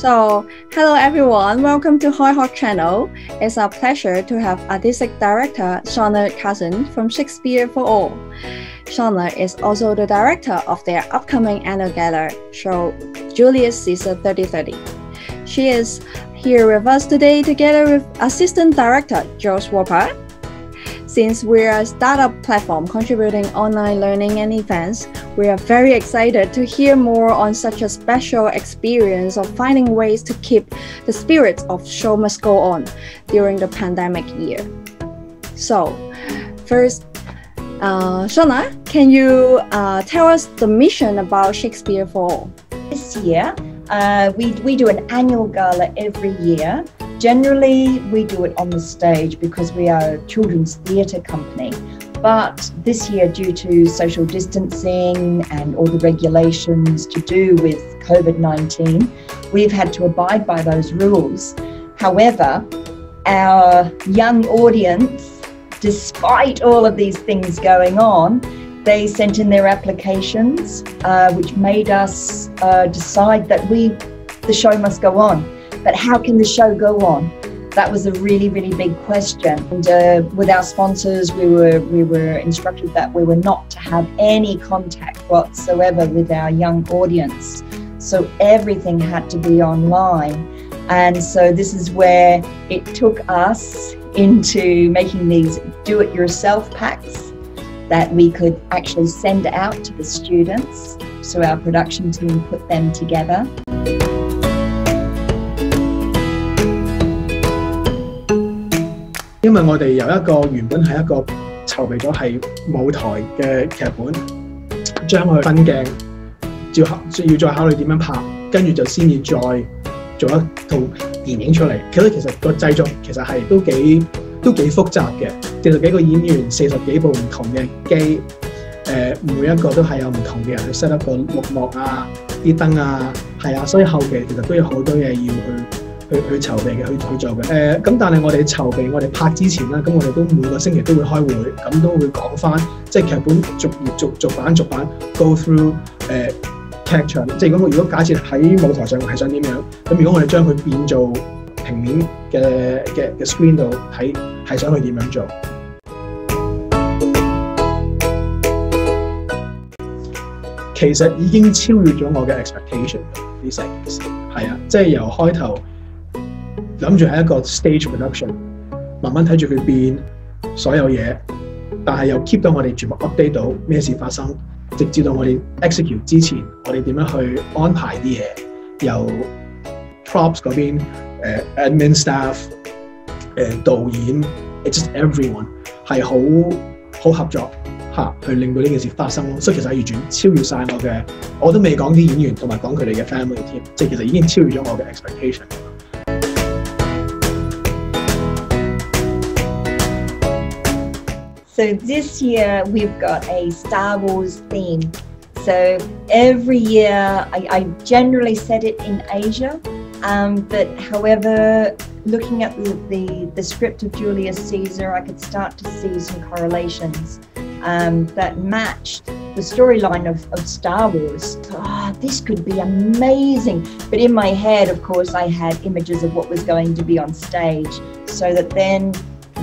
So, hello everyone, welcome to HoiHok Channel. It's a pleasure to have Artistic Director Shauna Carson from Shakespeare for All. Shauna is also the director of their upcoming annual gala show, Julius Caesar 3030. She is here with us today together with Assistant Director George Walker. Since we're a startup platform contributing online learning and events, we are very excited to hear more on such a special experience of finding ways to keep the spirit of show must go on during the pandemic year. So, first, Shauna, can you tell us the mission about Shakespeare for All? This year, we do an annual gala every year. Generally, we do it on the stage because we are a children's theatre company. But this year, due to social distancing and all the regulations to do with COVID-19, we've had to abide by those rules. However, our young audience, despite all of these things going on, they sent in their applications, which made us decide that the show must go on. But how can the show go on? That was a really, really big question. And with our sponsors, we were instructed that we were not to have any contact whatsoever with our young audience. So everything had to be online. And so this is where it took us into making these do-it-yourself packs that we could actually send out to the students. So our production team put them together. 因為我哋有一個原本係一個籌備咗係舞台嘅劇本，將佢分鏡，要再考慮點樣拍，跟住就先至再做一套電影出嚟。其實個製作其實係都幾複雜嘅，其實幾個演員40幾部唔同嘅機，每一個都係有唔同嘅人去 set up 個綠幕啊、啲燈啊，係啊，所以後期其實都有好多嘢要去籌備嘅，去做嘅。咁但係我哋籌備，我哋拍之前啦，咁我哋都每個星期都會開會，咁都會講翻，即係劇本逐版 go through 劇場。即係如果假設喺舞台上係想點樣，咁如果我哋將佢變做平面嘅 screen 度睇，係想去點樣做？其實已經超越咗我嘅 expectation 呢成件事，係啊，即係由開頭。 諗住係一個 stage production， 慢慢睇住佢變所有嘢，但係又 keep 到我哋全部 update 到咩事發生，直至到我哋 execute 之前，我哋點樣去安排啲嘢，由 props 嗰邊admin staff 導演 just everyone 係好合作嚇，去令到呢件事發生咯。所以其實係完全超越晒我嘅，我都未講啲演員同埋講佢哋嘅 family 添，即係其實已經超越咗我嘅 expectation。 So this year we've got a Star Wars theme. So every year I generally set it in Asia, but however, looking at the script of Julius Caesar, I could start to see some correlations that matched the storyline of Star Wars. This could be amazing. But in my head, of course, I had images of what was going to be on stage, so that then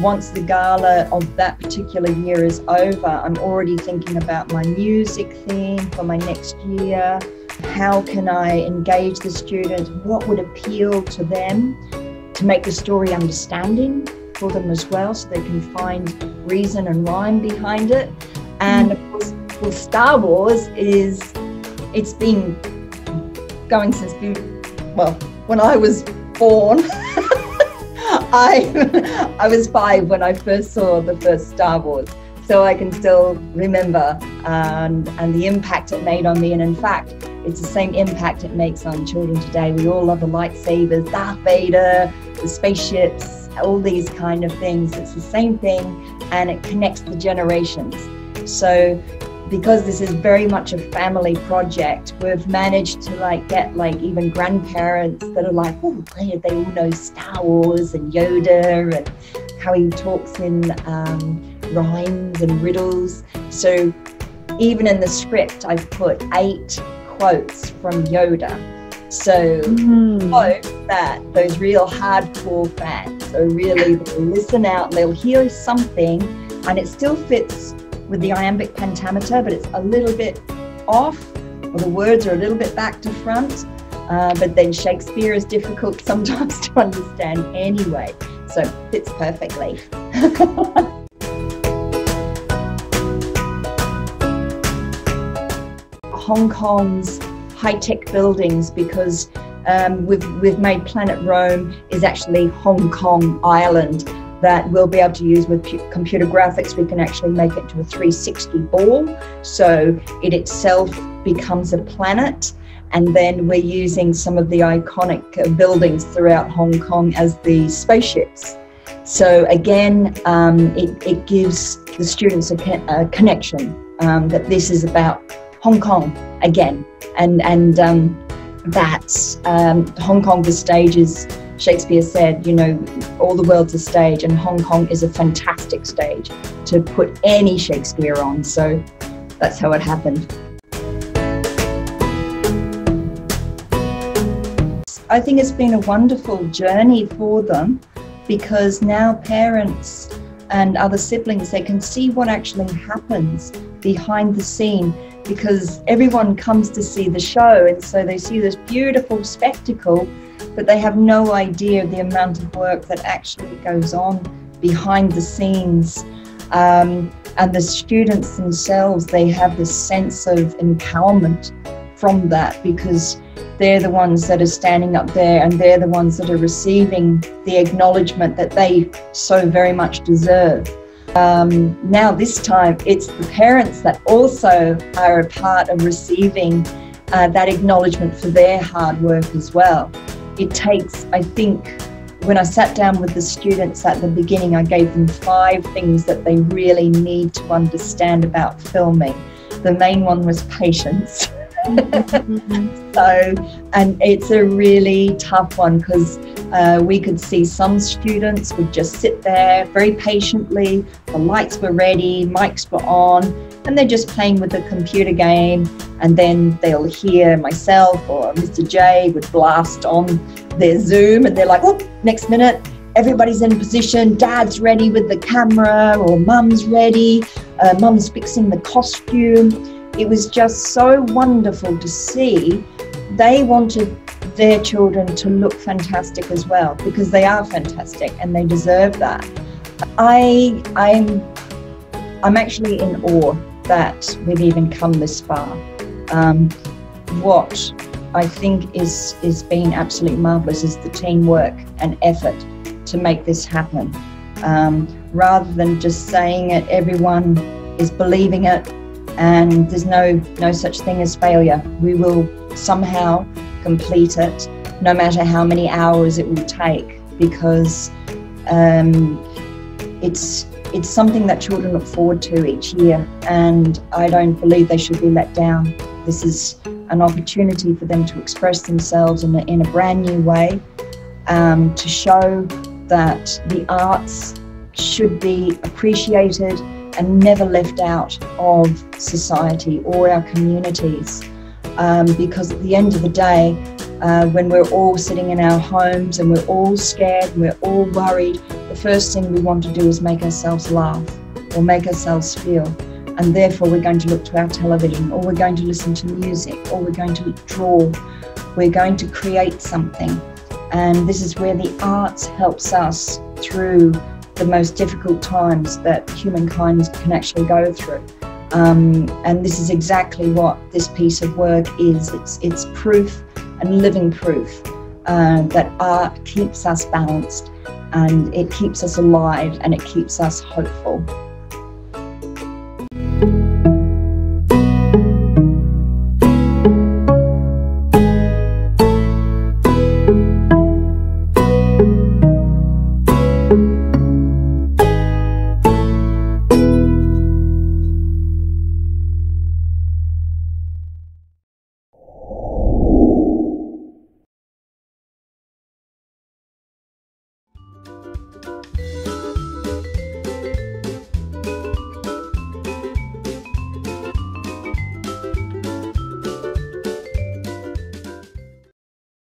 once the gala of that particular year is over, I'm already thinking about my music theme for my next year. How can I engage the students? What would appeal to them to make the story understanding for them as well, so they can find reason and rhyme behind it. And of course, with Star Wars it's been going since, well, when I was born. I was 5 when I first saw the first Star Wars, so I can still remember and the impact it made on me. And in fact, it's the same impact it makes on children today. We all love the lightsabers, Darth Vader, the spaceships, all these kind of things. It's the same thing, and it connects the generations. So because this is very much a family project, we've managed to get even grandparents that are like, oh, they all know Star Wars and Yoda and how he talks in rhymes and riddles. So even in the script, I've put 8 quotes from Yoda So hope that those real hardcore fans are really, they'll listen out, they'll hear something, and it still fits with the iambic pentameter, but it's a little bit off, or the words are a little bit back to front. But then Shakespeare is difficult sometimes to understand anyway, so it fits perfectly. Hong Kong's high-tech buildings, because we've made Planet Rome is actually Hong Kong Island that we'll be able to use with computer graphics. We can actually make it to a 360 ball, so it itself becomes a planet. And then we're using some of the iconic buildings throughout Hong Kong as the spaceships. So again, it gives the students a connection that this is about Hong Kong again. And that's Hong Kong, the stage is, Shakespeare said, you know, all the world's a stage, and Hong Kong is a fantastic stage to put any Shakespeare on. So that's how it happened. I think it's been a wonderful journey for them, because now parents and other siblings, they can see what actually happens behind the scene, because everyone comes to see the show, and so they see this beautiful spectacle, but they have no idea of the amount of work that actually goes on behind the scenes. And the students themselves, they have this sense of empowerment from that, because they're the ones that are standing up there, and they're the ones that are receiving the acknowledgement that they so very much deserve. Now this time it's the parents that also are a part of receiving that acknowledgement for their hard work as well. It takes, I think, when I sat down with the students at the beginning, I gave them 5 things that they really need to understand about filming. The main one was patience. So, and it's a really tough one, because we could see some students would just sit there very patiently, the lights were ready, mics were on, and they're just playing with the computer game, and then they'll hear myself or Mr. J would blast on their Zoom, and they're like, oh, next minute, everybody's in position, dad's ready with the camera, or mum's ready, mum's fixing the costume. It was just so wonderful to see. They wanted their children to look fantastic as well, because they are fantastic and they deserve that. I'm actually in awe that we've even come this far. What I think is being absolutely marvellous is the teamwork and effort to make this happen. Rather than just saying it, everyone is believing it, and there's no such thing as failure. We will somehow complete it, no matter how many hours it will take, because it's something that children look forward to each year, and I don't believe they should be let down. This is an opportunity for them to express themselves in a brand new way, to show that the arts should be appreciated and never left out of society or our communities. Because at the end of the day, when we're all sitting in our homes and we're all scared and we're all worried, the first thing we want to do is make ourselves laugh or make ourselves feel. And therefore we're going to look to our television, or we're going to listen to music, or we're going to draw. We're going to create something. And this is where the arts helps us through the most difficult times that humankind can actually go through. And this is exactly what this piece of work is. It's proof and living proof that art keeps us balanced, and it keeps us alive, and it keeps us hopeful.